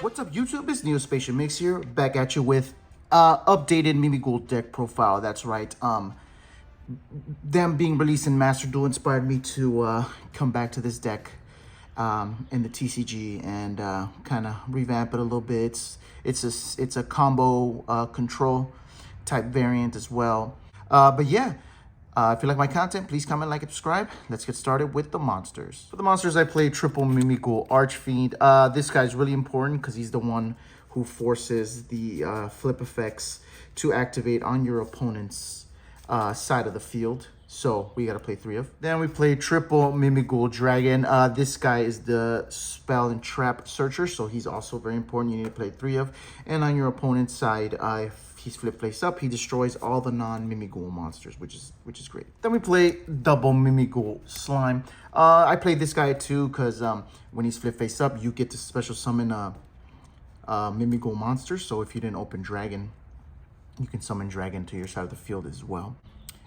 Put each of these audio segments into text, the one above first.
What's up, YouTube? It's Neo-Spacian Migz here, back at you with updated MIMIGHOUL deck profile. That's right. Them being released in Master Duel inspired me to come back to this deck in the TCG and kind of revamp it a little bit. It's a combo control type variant as well. But yeah. If you like my content, please comment, like, and subscribe. Let's get started with the monsters. For the monsters, I play triple MIMIGHOUL Archfiend. This guy's really important because he's the one who forces the flip effects to activate on your opponent's side of the field. So we got to play 3 of. Then we play triple MIMIGHOUL Dragon. This guy is the spell and trap searcher, so he's also very important. You need to play 3 of. And on your opponent's side, if he's flip face up, he destroys all the non-MIMIGHOUL monsters, which is great. Then we play double MIMIGHOUL Slime. I played this guy too because when he's flip face up, you get to special summon a MIMIGHOUL monster. So if you didn't open Dragon, you can summon Dragon to your side of the field as well.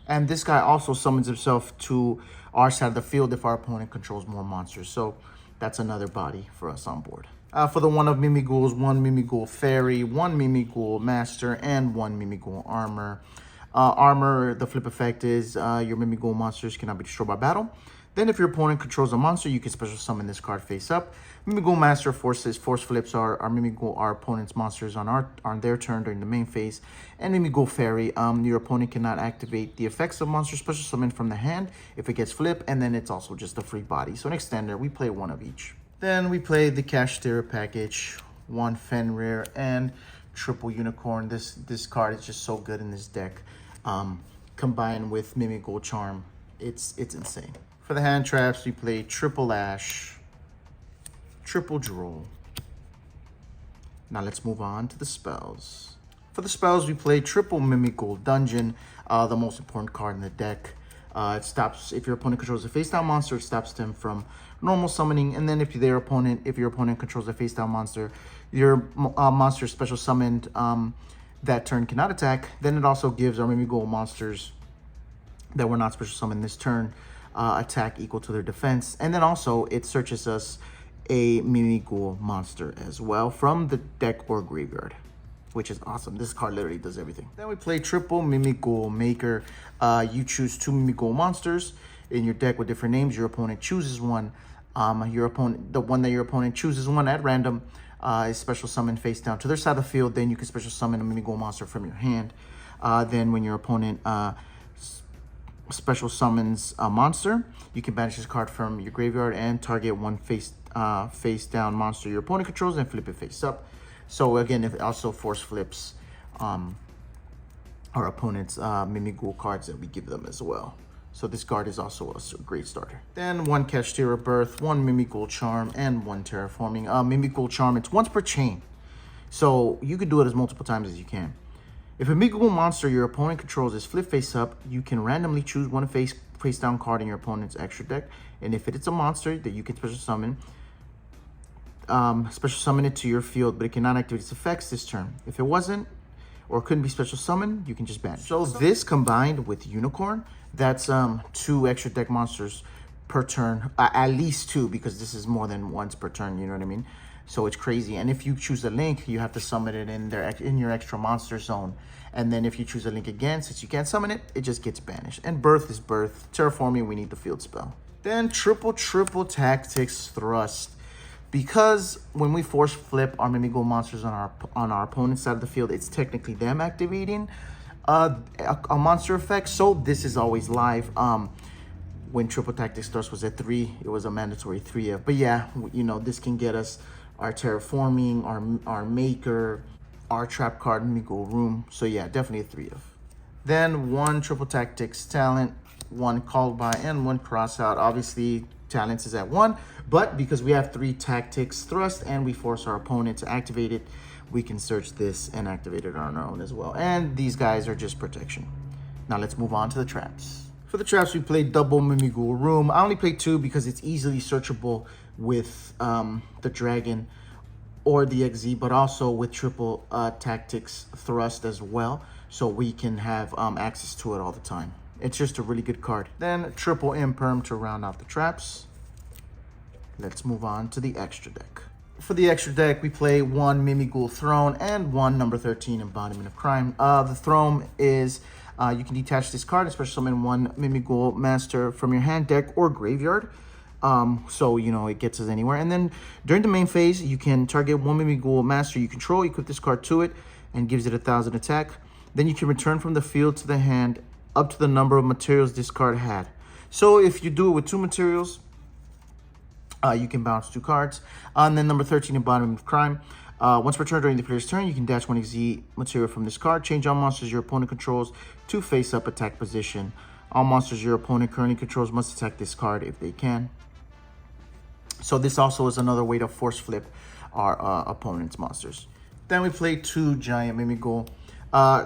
And this guy also summons himself to our side of the field if our opponent controls more monsters. So that's another body for us on board. For the one of MIMIGHOULs, 1 MIMIGHOUL Fairy, 1 MIMIGHOUL Master, and 1 MIMIGHOUL Armor. Armor, the flip effect is your MIMIGHOUL monsters cannot be destroyed by battle. Then if your opponent controls a monster, you can special summon this card face up. MIMIGHOUL Master force flips our opponent's monsters on their turn during the main phase. And MIMIGHOUL Fairy, your opponent cannot activate the effects of monster special summon from the hand if it gets flipped, and then it's also just a free body. So an extender, we play 1 of each. Then we play the Cash Theory package, 1 Fenrir and triple Unicorn. This card is just so good in this deck. Combined with MIMIGHOUL Charm, it's insane. For the hand traps, we play triple Ash, triple Droll. Now let's move on to the spells. For the spells, we play triple MIMIGHOUL Dungeon, the most important card in the deck. It stops, if your opponent controls a face-down monster, it stops them from normal summoning. And then if your opponent controls a face-down monster, your monster special summoned that turn cannot attack. Then it also gives our MIMIGHOUL monsters that were not special summoned this turn attack equal to their defense. And then also it searches us a MIMIGHOUL monster as well from the deck or graveyard, which is awesome. This card literally does everything. Then we play triple MIMIGHOUL Maker. You choose 2 MIMIGHOUL monsters in your deck with different names. Your opponent chooses one. The one that your opponent chooses one at random is special summon face down to their side of the field. Then you can special summon a MIMIGHOUL monster from your hand. Then when your opponent special summons a monster, you can banish this card from your graveyard and target 1 face down monster your opponent controls and flip it face up. So again, it also force flips our opponent's MIMIGHOUL cards that we give them as well. So this card is also a great starter. Then 1 Kashtira Birth, 1 MIMIGHOUL Charm, and 1 Terraforming. MIMIGHOUL Charm, it's once per chain. So you can do it as multiple times as you can. If a MIMIGHOUL monster your opponent controls is flip face up, you can randomly choose 1 face down card in your opponent's extra deck. And if it's a monster that you can special summon it to your field, but it cannot activate its effects this turn. If it wasn't or couldn't be special summoned, you can just banish. So this combined with Unicorn, that's 2 extra deck monsters per turn, at least 2, because this is more than once per turn, you know what I mean? So it's crazy. And if you choose a link, you have to summon it in your extra monster zone. And then if you choose a link again, since you can't summon it, it just gets banished. And Birth is Birth. Terraforming, we need the field spell. Then triple Tactics Thrust. Because when we force flip our MIMIGHOUL monsters on our opponent's side of the field, it's technically them activating a monster effect. So this is always live. When triple Tactics Thrust was at 3, it was a mandatory 3 of. But yeah, you know, this can get us our Terraforming, our Maker, our trap card, MIMIGHOUL Room. So yeah, definitely a 3 of. Then 1 triple Tactics Talent, 1 Called By, and 1 Cross Out. Obviously, Talents is at 1, but because we have 3 Tactics Thrust and we force our opponent to activate it, we can search this and activate it on our own as well. And these guys are just protection. Now let's move on to the traps. For the traps, we play double MIMIGHOUL Room. I only play 2 because it's easily searchable with the Dragon or the XZ, but also with triple Tactics Thrust as well, so we can have access to it all the time. It's just a really good card. Then triple Imperm to round out the traps. Let's move on to the extra deck. For the extra deck, we play one MIMIGHOUL Throne and one number 13 Embodiment of Crime. The Throne is, you can detach this card, especially summon one MIMIGHOUL Master from your hand, deck, or graveyard. So, you know, it gets us anywhere. And then during the main phase, you can target one MIMIGHOUL Master you control, equip this card to it, and gives it 1,000 attack. Then you can return from the field to the hand up to the number of materials this card had. So if you do it with 2 materials, you can bounce 2 cards. And then number 13, Embodiment of Crime. Once per turn during the player's turn, you can dash 1 XZ material from this card. Change all monsters your opponent controls to face-up attack position. All monsters your opponent currently controls must attack this card if they can. So this also is another way to force flip our opponent's monsters. Then we play 2 giant MIMIGHOUL.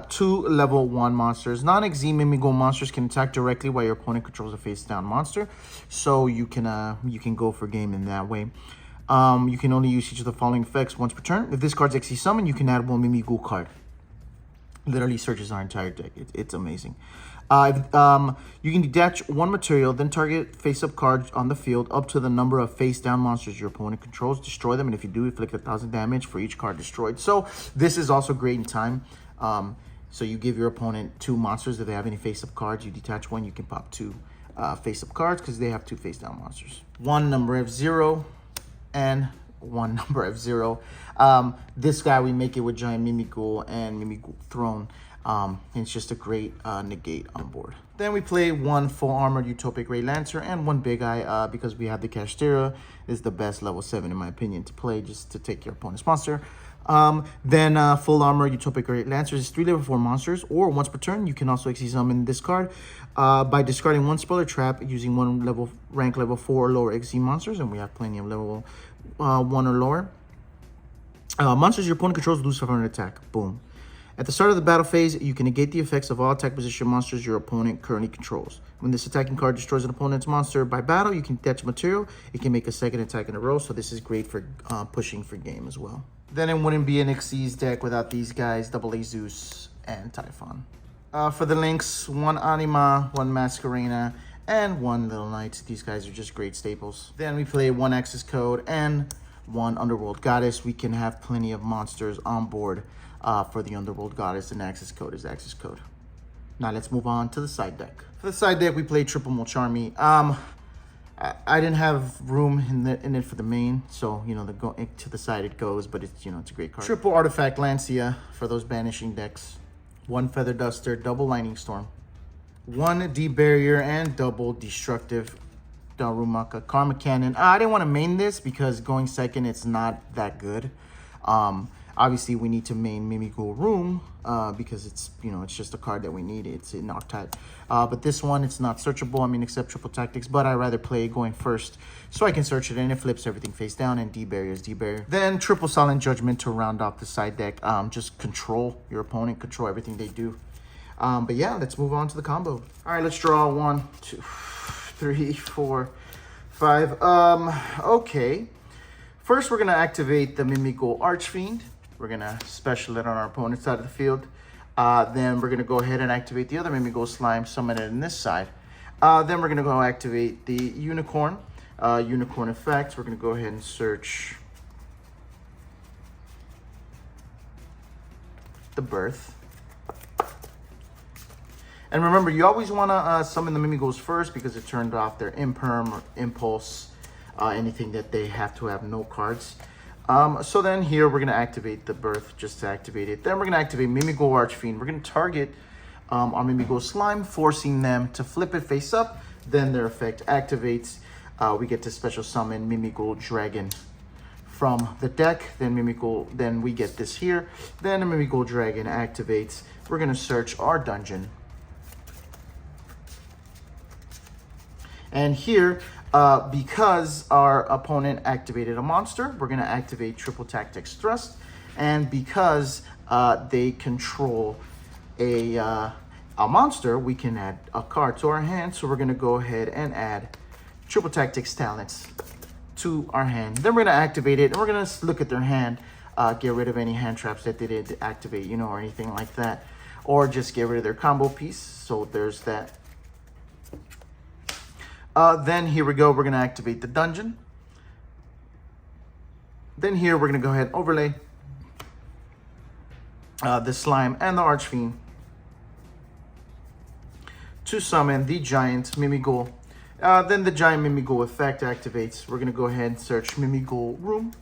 2 level 1 monsters. Non-XZ MIMIGHOUL monsters can attack directly while your opponent controls a face-down monster. So you can go for game in that way. You can only use each of the following effects once per turn. If this card's XZ summon, you can add 1 MIMIGHOUL card. Literally searches our entire deck. It's amazing. You can detach 1 material, then target face-up cards on the field up to the number of face-down monsters your opponent controls. Destroy them, and if you do, inflict 1,000 damage for each card destroyed. So this is also great in time. So you give your opponent 2 monsters. If they have any face-up cards, you detach 1, you can pop 2 face-up cards because they have 2 face-down monsters. 1 number F0 and 1 number F0. This guy, we make it with giant MIMIGHOUL and MIMIGHOUL Throne. It's just a great negate on board. Then we play 1 full armored Utopic Ray Lancer and 1 Big Eye because we have the Kashtira. Is the best level 7 in my opinion to play just to take your opponent's monster. Then full armor Utopic Ray Lancer is 3 level 4 monsters, or once per turn you can also XZ summon this card by discarding 1 spell or trap using 1 rank level 4 or lower XZ monsters, and we have plenty of level 1 or lower. Monsters your opponent controls lose 500 attack. Boom. At the start of the battle phase, you can negate the effects of all attack position monsters your opponent currently controls. When this attacking card destroys an opponent's monster by battle, you can detach material. It can make a 2nd attack in a row, so this is great for pushing for game as well. Then it wouldn't be an XYZ deck without these guys, Double A Zeus and Typhon. For the links, 1 Anima, 1 Masquerena, and 1 Little Knight. These guys are just great staples. Then we play 1 Access Code and 1 Underworld Goddess. We can have plenty of monsters on board for the Underworld Goddess, and Access Code is Access Code. Now let's move on to the side deck. For the side deck, we play Triple Molcharmi. I didn't have room in it for the main, so you know to the side it goes, but it's it's a great card. Triple Artifact Lancia for those banishing decks. 1 Feather Duster, double Lightning Storm, 1 D-Barrier, and double Destructive Darumaka Karma Cannon. I didn't want to main this because going second, it's not that good. Obviously, we need to main MIMIGHOUL Room because it's it's just a card that we need. It's in Archetype. But this one, it's not searchable. I mean, except Triple Tactics. But I rather play going first so I can search it, and it flips everything face down. And D-Barrier is D-Barrier. Then Triple Silent Judgment to round off the side deck. Just control your opponent, control everything they do. But yeah, let's move on to the combo. All right, let's draw 1, 2, 3, 4, 5. Okay. First, we're gonna activate the MIMIGHOUL Archfiend. We're going to special it on our opponent's side of the field. Then we're going to go ahead and activate the other MIMIGHOUL Slime, summon it in this side. Then we're going to go activate the Unicorn. Unicorn effects. We're going to go ahead and search the Birth. And remember, you always want to summon the MIMIGHOULs first because it turned off their Imperm or Impulse, anything that they have to have no cards. So then here we're going to activate the Birth just to activate it. Then we're going to activate MIMIGHOUL Archfiend. We're going to target our MIMIGHOUL Slime, forcing them to flip it face up. Then their effect activates. We get to special summon MIMIGHOUL Dragon from the deck. Then we get this here. Then the MIMIGHOUL Dragon activates. We're going to search our dungeon. And here, because our opponent activated a monster, we're going to activate Triple Tactics Thrust. And because they control a monster, we can add a card to our hand. So we're going to go ahead and add Triple Tactics Talents to our hand. Then we're going to activate it, and we're going to look at their hand, get rid of any hand traps that they didn't activate, or anything like that. Or just get rid of their combo piece. So there's that. Then here we go. We're going to activate the dungeon. Then here we're gonna go ahead and overlay the Slime and the Archfiend to summon the giant MIMIGHOUL. Then the giant MIMIGHOUL effect activates. We're gonna go ahead and search MIMIGHOUL room.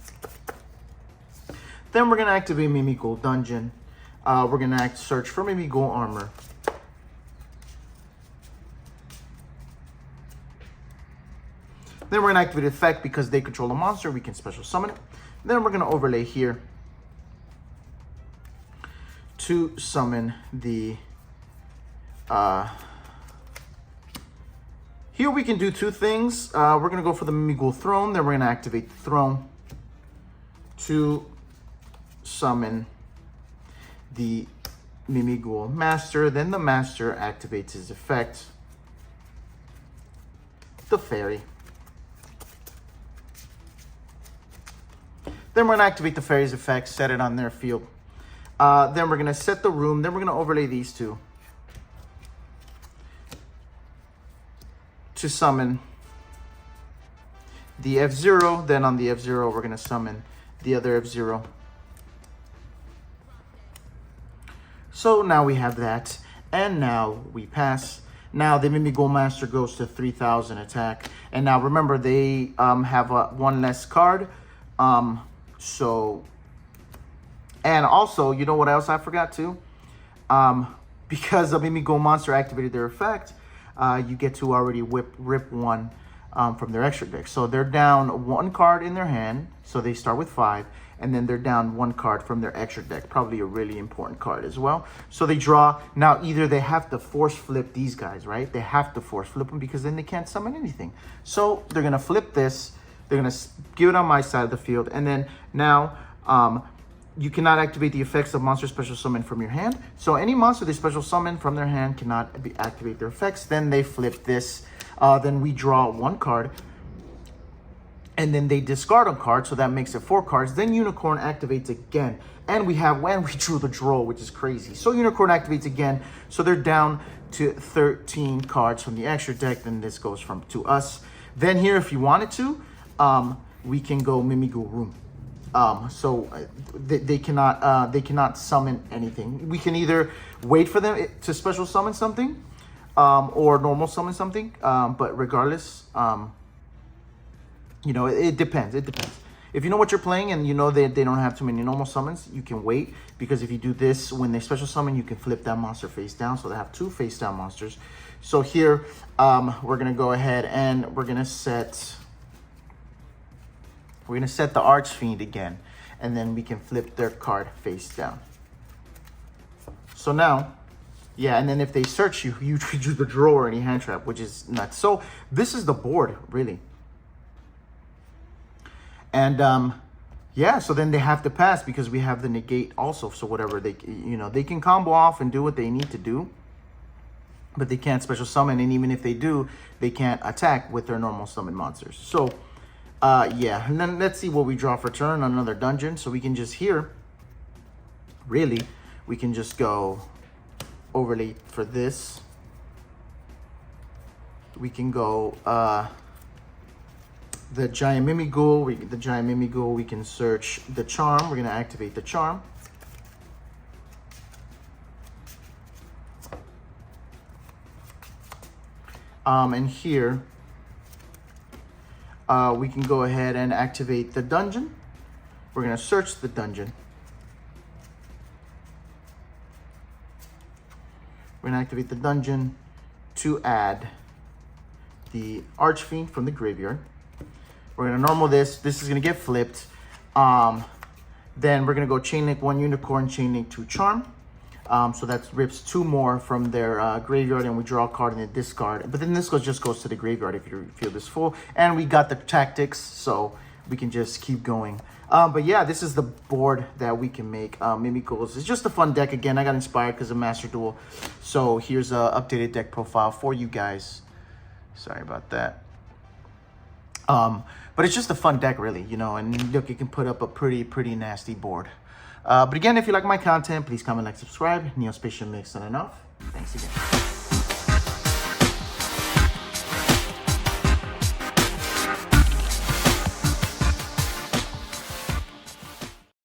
Then we're gonna activate MIMIGHOUL dungeon. We're gonna search for MIMIGHOUL armor. Then we're gonna activate effect because they control a monster. We can special summon it. Then we're gonna overlay here to summon the. Here we can do two things. We're gonna go for the MIMIGHOUL throne. Then we're gonna activate the throne to summon the MIMIGHOUL master. Then the master activates his effect, the fairy. Then we're gonna activate the fairy's effect, set it on their field. Then we're gonna set the room. Then we're gonna overlay these two to summon the F-Zero. Then on the F-Zero, we're gonna summon the other F-Zero. So now we have that, and now we pass. Now the MIMIGHOUL master goes to 3,000 attack, and now remember they have one less card. And also, you know what else I forgot too? Because the MIMIGHOUL monster activated their effect, you get to already rip one from their extra deck. So they're down one card in their hand, so they start with 5, and then they're down one card from their extra deck, probably a really important card as well. So they draw. Now either they have to force flip these guys, right? They have to force flip them because then they can't summon anything. So they're gonna flip this. They're gonna give it on my side of the field, and then now you cannot activate the effects of monster special summon from your hand. So any monster they special summon from their hand cannot activate their effects. Then they flip this. Then we draw one card, and then they discard a card, so that makes it 4 cards. Then Unicorn activates again, and we drew the draw, which is crazy. So Unicorn activates again, so they're down to 13 cards from the extra deck. Then this goes to us. Then here, if you wanted to, we can go MIMIGHOUL room. They cannot summon anything. We can either wait for them to special summon something, or normal summon something. But regardless, you know, it depends. It depends. If you know what you're playing and you know they don't have too many normal summons, you can wait, because if you do this, when they special summon, you can flip that monster face down. So they have 2 face down monsters. So here, we're gonna go ahead and we're gonna set the Archfiend again, and then we can flip their card face down. So now, yeah, and then if they search you, you do the draw or any hand trap, which is nuts. So this is the board, really. And yeah, so then they have to pass because we have the negate also. So whatever they can combo off and do what they need to do, but they can't special summon, and even if they do, they can't attack with their normal summon monsters. So yeah, and then let's see what we draw for turn on another dungeon. So we can just here, really, we can just go overlay for this. We can go the giant MIMIGHOUL. We can search the charm. We're gonna activate the charm. And here, we can go ahead and activate the dungeon. We're gonna search the dungeon. We're gonna activate the dungeon to add the Archfiend from the graveyard. We're gonna normal this. This is gonna get flipped. Then we're gonna go Chain Link 1 Unicorn, Chain Link 2 Charm. So that rips 2 more from their graveyard, and we draw a card and then discard. But then this just goes to the graveyard if you feel this full. And we got the tactics, so we can just keep going. But yeah, this is the board that we can make. MIMIGHOULs. It's just a fun deck. Again, I got inspired because of Master Duel. So here's a updated deck profile for you guys. Sorry about that. But it's just a fun deck, really, you know, and look, you can put up a pretty nasty board. But again, if you like my content, please comment, like, subscribe. Neo-Spacian Migz, and enough. Thanks again.